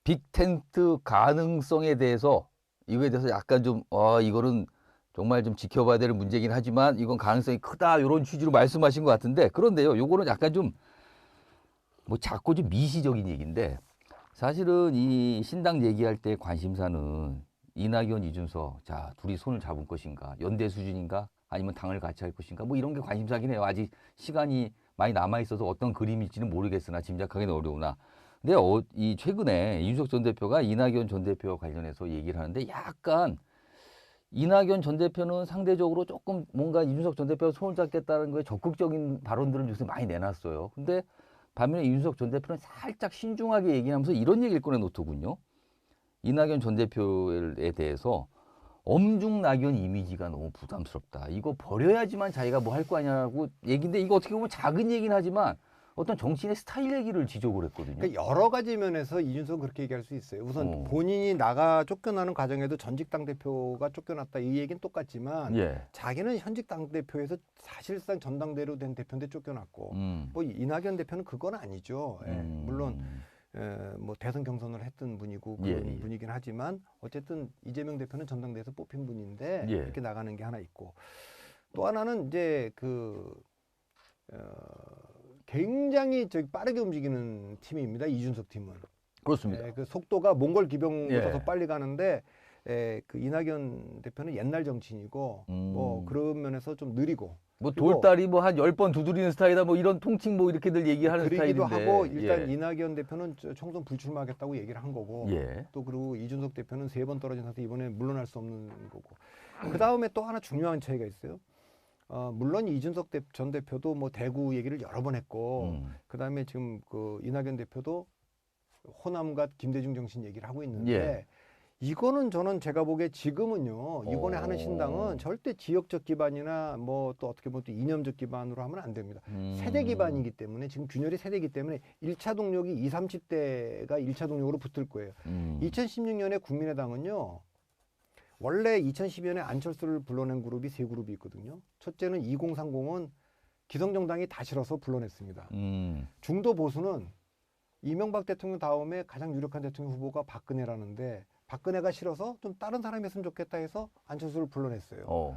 빅텐트 가능성에 대해서 이거에 대해서 약간 좀 이거는 정말 좀 지켜봐야 될 문제긴 하지만 이건 가능성이 크다 이런 취지로 말씀하신 것 같은데 그런데요 요거는 약간 좀 뭐 자꾸 좀 미시적인 얘기인데 사실은 이 신당 얘기할 때 관심사는 이낙연, 이준석 자 둘이 손을 잡을 것인가 연대 수준인가 아니면 당을 같이 할 것인가 뭐 이런 게 관심사긴 해요. 아직 시간이 많이 남아 있어서 어떤 그림일지는 모르겠으나 짐작하기는 어려우나 근데 이 최근에 이준석 전 대표가 이낙연 전 대표와 관련해서 얘기를 하는데 약간 이낙연 전 대표는 상대적으로 조금 뭔가 이준석 전 대표가 손을 잡겠다는 거에 적극적인 발언들을 요새 많이 내놨어요. 근데 반면에 이준석 전 대표는 살짝 신중하게 얘기하면서 이런 얘기를 꺼내놓더군요. 이낙연 전 대표에 대해서 엄중낙연 이미지가 너무 부담스럽다. 이거 버려야지만 자기가 뭐 할 거 아니냐고 얘기인데 이거 어떻게 보면 작은 얘기는 하지만 어떤 정치인의 스타일 얘기를 지적을 했거든요. 그러니까 여러 가지 면에서 이준석은 그렇게 얘기할 수 있어요. 우선 본인이 나가 쫓겨나는 과정에도 전직 당대표가 쫓겨났다 이 얘기는 똑같지만 예. 자기는 현직 당대표에서 사실상 전당대로 된 대표인데 쫓겨났고 뭐 이낙연 대표는 그건 아니죠. 예. 물론 뭐 대선 경선을 했던 분이고 그런 분이긴 하지만 어쨌든 이재명 대표는 전당대에서 뽑힌 분인데 이렇게 나가는 게 하나 있고 또 하나는 이제 굉장히 빠르게 움직이는 팀입니다. 이준석 팀은. 그렇습니다. 그 속도가 몽골 기병보다 더 빨리 가는데 그 이낙연 대표는 옛날 정치인이고 뭐 그런 면에서 좀 느리고 뭐 돌다리 뭐 한 10번 두드리는 스타일이다 뭐 이런 통칭 뭐 이렇게들 얘기하는 그러기도 스타일인데 하고 일단 이낙연 대표는 총선 불출마하겠다고 얘기를 한 거고 또 그리고 이준석 대표는 3번 떨어진 상태 이번에 물러날 수 없는 거고 그 다음에 또 하나 중요한 차이가 있어요. 물론 이준석 전 대표도 뭐 대구 얘기를 여러 번 했고 그 다음에 지금 그 이낙연 대표도 호남과 김대중 정신 얘기를 하고 있는데 이거는 저는 제가 보기에 지금은요 이번에 하는 신당은 절대 지역적 기반이나 뭐 또 어떻게 보면 또 이념적 기반으로 하면 안 됩니다. 세대 기반이기 때문에 지금 균열이 세대이기 때문에 1차 동력이 20, 30대가 1차 동력으로 붙을 거예요. 2016년에 국민의당은요 원래 2012년에 안철수를 불러낸 그룹이 3그룹이 있거든요. 첫째는 2030은 기성정당이 다 싫어서 불러냈습니다. 중도 보수는 이명박 대통령 다음에 가장 유력한 대통령 후보가 박근혜라는데 박근혜가 싫어서 좀 다른 사람이 했으면 좋겠다 해서 안철수를 불러냈어요.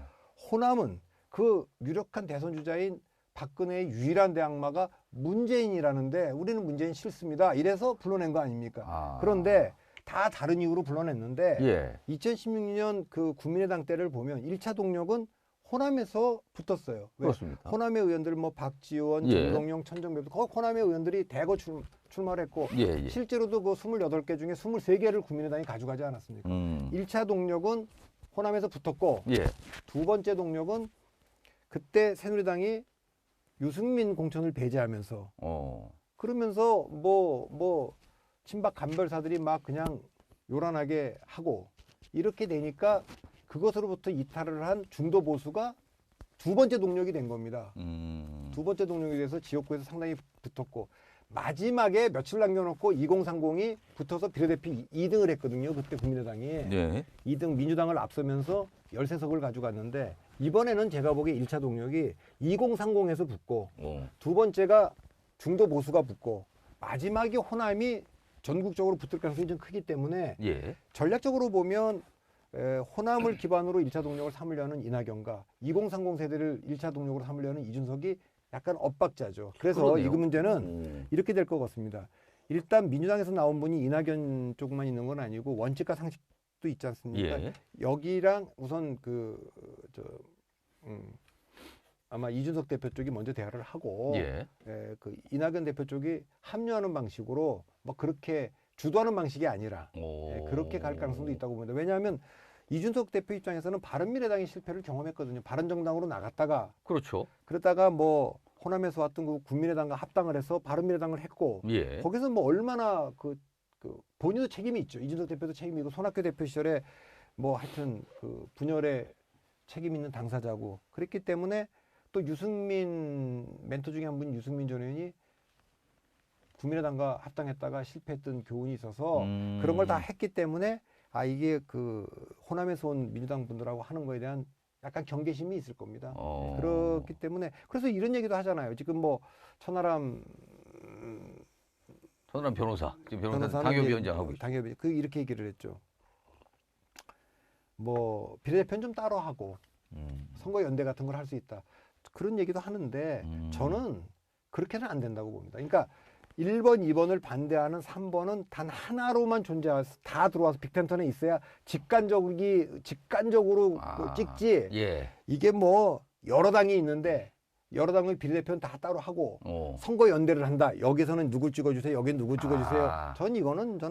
호남은 그 유력한 대선 주자인 박근혜의 유일한 대항마가 문재인이라는데 우리는 문재인 싫습니다. 이래서 불러낸 거 아닙니까? 그런데 다 다른 이유로 불러냈는데 2016년 그 국민의당 때를 보면 1차 동력은 호남에서 붙었어요. 그렇습니다. 호남의 의원들 뭐 박지원, 정동영, 천정배도 호남의 의원들이 대거 출마를 했고 실제로도 그 28개 중에 23개를 국민의당이 가져가지 않았습니까? 1차 동력은 호남에서 붙었고 두 번째 동력은 그때 새누리당이 유승민 공천을 배제하면서 그러면서 뭐 친박 간별사들이 막 그냥 요란하게 하고 이렇게 되니까 그것으로부터 이탈을 한 중도 보수가 두 번째 동력이 된 겁니다. 두 번째 동력이 돼서 지역구에서 상당히 붙었고 마지막에 며칠 남겨놓고 2030이 붙어서 비례대표 2등을 했거든요. 그때 국민의당이 2등 민주당을 앞서면서 13석을 가져갔는데 이번에는 제가 보기에 1차 동력이 2030에서 붙고 두 번째가 중도 보수가 붙고 마지막에 호남이 전국적으로 붙을 가능성이 좀 크기 때문에 전략적으로 보면 호남을 기반으로 1차 동력을 삼으려는 이낙연과 2030 세대를 1차 동력으로 삼으려는 이준석이 약간 엇박자죠. 그래서 이 문제는 이렇게 될 것 같습니다. 일단 민주당에서 나온 분이 이낙연 쪽만 있는 건 아니고 원칙과 상식도 있지 않습니까? 여기랑 우선 아마 이준석 대표 쪽이 먼저 대화를 하고 그 이낙연 대표 쪽이 합류하는 방식으로 뭐 그렇게 주도하는 방식이 아니라 그렇게 갈 가능성도 있다고 봅니다. 왜냐하면 이준석 대표 입장에서는 바른미래당의 실패를 경험했거든요. 바른정당으로 나갔다가 그러다가 뭐 호남에서 왔던 그 국민의당과 합당을 해서 바른미래당을 했고 거기서 뭐 얼마나 그 본인도 책임이 있죠. 이준석 대표도 책임이고 손학규 대표 시절에 뭐 하여튼 그 분열에 책임 있는 당사자고 그랬기 때문에 또 유승민 멘토 중에 한 분이 유승민 전 의원이 국민의당과 합당했다가 실패했던 교훈이 있어서 그런 걸 다 했기 때문에 이게 그 호남에서 온 민주당 분들하고 하는 거에 대한 약간 경계심이 있을 겁니다. 그렇기 때문에 그래서 이런 얘기도 하잖아요. 지금 뭐 천하람 손아람 변호사, 지금 변호사 당협위원장 하고 있죠. 당협위 이렇게 얘기를 했죠. 뭐 비례대표는 좀 따로 하고 선거 연대 같은 걸 할 수 있다. 그런 얘기도 하는데 저는 그렇게는 안 된다고 봅니다. 그러니까 1번, 2번을 반대하는 3번은 단 하나로만 존재해서 다 들어와서 빅텐턴에 있어야 직관적으로 찍지. 예. 이게 뭐 여러 당이 있는데 여러 당의 비례대표는 다 따로 하고 선거 연대를 한다. 여기서는 누구 찍어주세요. 여기는 누구 찍어주세요. 저는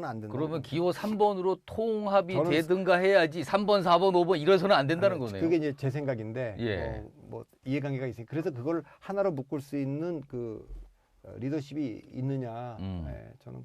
안 된다. 그러면 기호 3번으로 통합이 되든가 해야지 3번, 4번, 5번 이래서는 안 된다는 거네요. 그게 이제 제 생각인데 예. 뭐 이해관계가 있으니까 그래서 그걸 하나로 묶을 수 있는 그 리더십이 있느냐. 예, 저는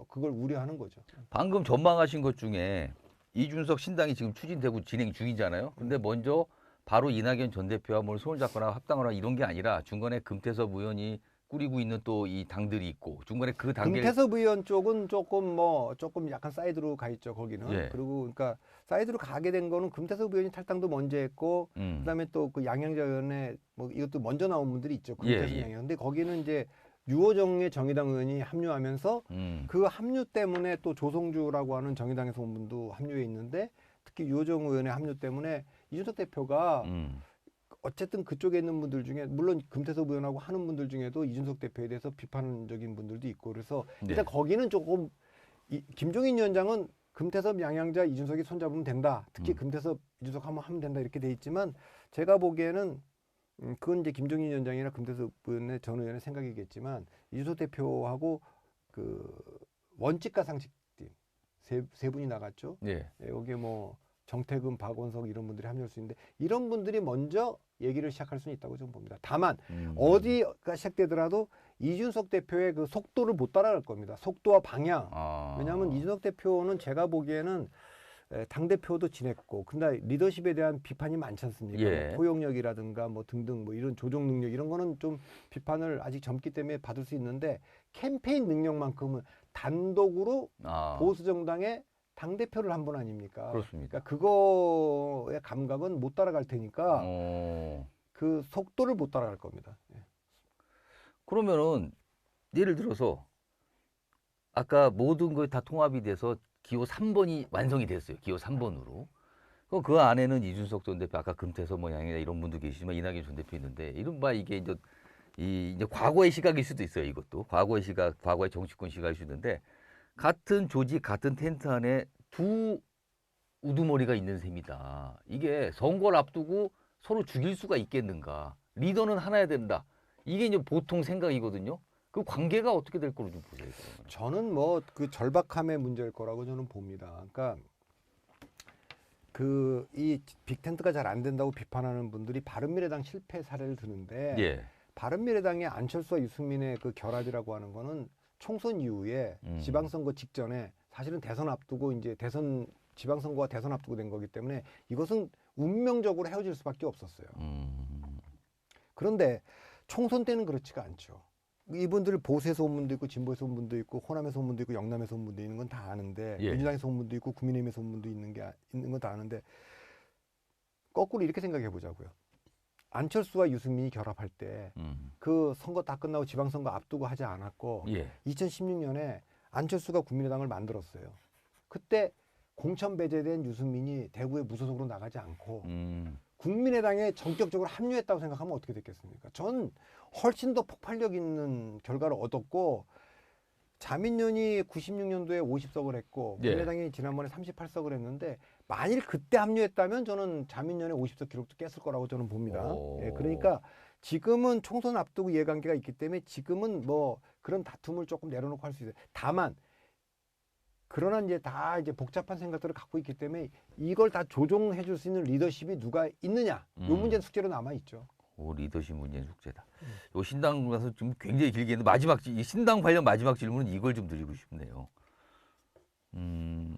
그걸 우려하는 거죠. 방금 전망하신 것 중에 이준석 신당이 지금 추진되고 진행 중이잖아요. 근데 먼저 바로 이낙연 전 대표와 뭘 손을 잡거나 합당하거나 이런 게 아니라 중간에 금태섭 의원이 꾸리고 있는 또 이 당들이 있고 중간에 그 단계 금태섭 의원 쪽은 조금 약간 사이드로 가 있죠. 거기는. 예. 그리고 그러니까 사이드로 가게 된 거는 금태섭 의원이 탈당도 먼저 했고 그다음에 또 그 양양자 의원의 뭐 이것도 먼저 나온 분들이 있죠. 금태섭 양양. 근데 거기는 이제 유호정의 정의당 의원이 합류하면서 그 합류 때문에 또 조성주라고 하는 정의당에서 온 분도 합류해 있는데 특히 유호정 의원의 합류 때문에 이준석 대표가 어쨌든 그쪽에 있는 분들 중에 물론 금태섭 의원하고 하는 분들 중에도 이준석 대표에 대해서 비판적인 분들도 있고 그래서 일단 거기는 조금 김종인 위원장은 금태섭, 양양자, 이준석이 손잡으면 된다. 특히 금태섭, 이준석 하면 된다 이렇게 돼 있지만 제가 보기에는 그건 이제 김종인 위원장이나 금태섭 의원의 전 의원의 생각이겠지만 이준석 대표하고 그 원칙과 상식팀 세 분이 나갔죠. 예. 여기에 뭐 정태근, 박원석 이런 분들이 합류할 수 있는데 이런 분들이 먼저 얘기를 시작할 수는 있다고 저는 봅니다. 다만 어디가 시작되더라도 이준석 대표의 그 속도를 못 따라갈 겁니다. 속도와 방향. 왜냐하면 이준석 대표는 제가 보기에는 당대표도 지냈고 근데 리더십에 대한 비판이 많지 않습니까? 예. 뭐 포용력이라든가 뭐 등등 뭐 이런 조종 능력 이런 거는 좀 비판을 아직 젊기 때문에 받을 수 있는데 캠페인 능력만큼은 단독으로 보수 정당의 당대표를 한 분 아닙니까? 그렇습니다. 그러니까 그거의 감각은 못 따라갈 테니까 그 속도를 못 따라갈 겁니다. 예. 그러면은 예를 들어서 아까 모든 거 다 통합이 돼서 기호 3번이 완성이 됐어요. 기호 3번으로. 그 안에는 이준석 전 대표, 아까 금태섭 뭐 양이나 이런 분도 계시지만 이낙연 전 대표 있는데 이른바 이게 이제 과거의 시각일 수도 있어요. 이것도 과거의 시각, 과거의 정치권 시각일 수 있는데 같은 조직, 같은 텐트 안에 두 우두머리가 있는 셈이다. 이게 선거를 앞두고 서로 죽일 수가 있겠는가? 리더는 하나야 된다. 이게 이제 보통 생각이거든요. 그 관계가 어떻게 될 거로 좀 보세요. 그러면. 저는 뭐 그 절박함의 문제일 거라고 저는 봅니다. 그러니까 그 이 빅텐트가 잘 안 된다고 비판하는 분들이 바른미래당 실패 사례를 드는데 예. 바른미래당의 안철수와 유승민의 그 결합이라고 하는 거는 총선 이후에 지방선거 직전에 사실은 대선 앞두고 이제 지방선거와 대선 앞두고 된 거기 때문에 이것은 운명적으로 헤어질 수밖에 없었어요. 그런데 총선 때는 그렇지가 않죠. 이분들 보수에서 온 분도 있고 진보에서 온 분도 있고 호남에서 온 분도 있고 영남에서 온 분도 있는 건 다 아는데 민주당에서 온 분도 있고 국민의힘에서 온 분도 있는 건 다 아는데 거꾸로 이렇게 생각해 보자고요. 안철수와 유승민이 결합할 때 그 선거 다 끝나고 지방선거 앞두고 하지 않았고 2016년에 안철수가 국민의당을 만들었어요. 그때 공천 배제된 유승민이 대구에 무소속으로 나가지 않고 국민의당에 전격적으로 합류했다고 생각하면 어떻게 됐겠습니까? 전 훨씬 더 폭발력 있는 결과를 얻었고 자민련이 96년도에 50석을 했고 국민의당이 지난번에 38석을 했는데 만일 그때 합류했다면 저는 자민련의 50석 기록도 깼을 거라고 저는 봅니다. 예, 그러니까 지금은 총선 앞두고 이해관계가 있기 때문에 지금은 뭐 그런 다툼을 조금 내려놓고 할 수 있어요. 다만 그러나 이제 다 이제 복잡한 생각들을 갖고 있기 때문에 이걸 다 조종해 줄 수 있는 리더십이 누가 있느냐. 이 문제는 숙제로 남아 있죠. 리더십 문제는 숙제다. 요 신당 가서 좀 굉장히 길게 했는데 마지막 신당 관련 마지막 질문은 이걸 좀 드리고 싶네요.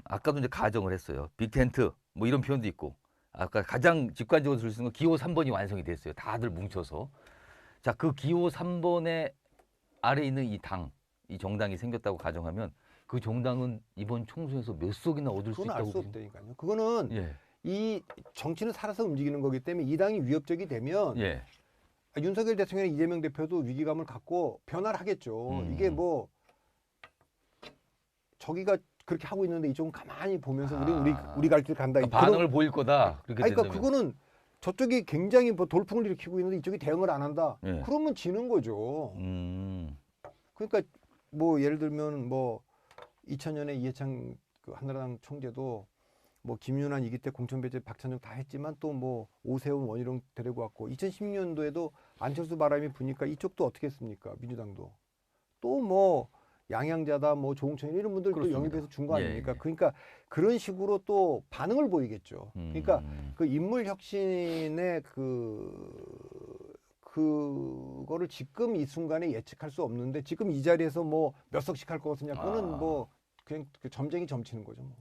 아까도 이제 가정을 했어요. 빅텐트 뭐 이런 표현도 있고 아까 가장 직관적으로 들 수 있는 건 기호 3번이 완성이 됐어요. 다들 뭉쳐서. 자, 그 기호 3번에 아래 있는 이 당, 이 정당이 생겼다고 가정하면 그 정당은 이번 총선에서 몇 석이나 얻을 수 있다고 그건 알 수 없다니까요. 그거는 이 정치는 살아서 움직이는 거기 때문에 이 당이 위협적이 되면 윤석열 대통령이나 이재명 대표도 위기감을 갖고 변화를 하겠죠. 이게 뭐 저기가 그렇게 하고 있는데 이쪽은 가만히 보면서 우리 갈 길 간다. 그러니까 반응을 보일 거다. 그렇게 그러니까 된다면. 그거는 저쪽이 굉장히 뭐 돌풍을 일으키고 있는데 이쪽이 대응을 안 한다. 예. 그러면 지는 거죠. 그러니까 뭐 예를 들면 뭐 2000년에 이해창 그 한나라당 총재도 뭐 김윤환 이기 때 공천 배제 박찬정 다 했지만 또 뭐 오세훈 원희룡 데리고 왔고 2016년도에도 안철수 바람이 부니까 이쪽도 어떻게 했습니까? 민주당도 또 뭐 양양자다 뭐 조홍천 이런 분들 또 영입해서 준 거 아닙니까? 그러니까 그런 식으로 또 반응을 보이겠죠. 그러니까 그 인물 혁신의 그거를 지금 이 순간에 예측할 수 없는데 지금 이 자리에서 뭐 몇 석씩 할 것 같으냐 그거는 뭐 그냥 그 점쟁이 점치는 거죠. 뭐.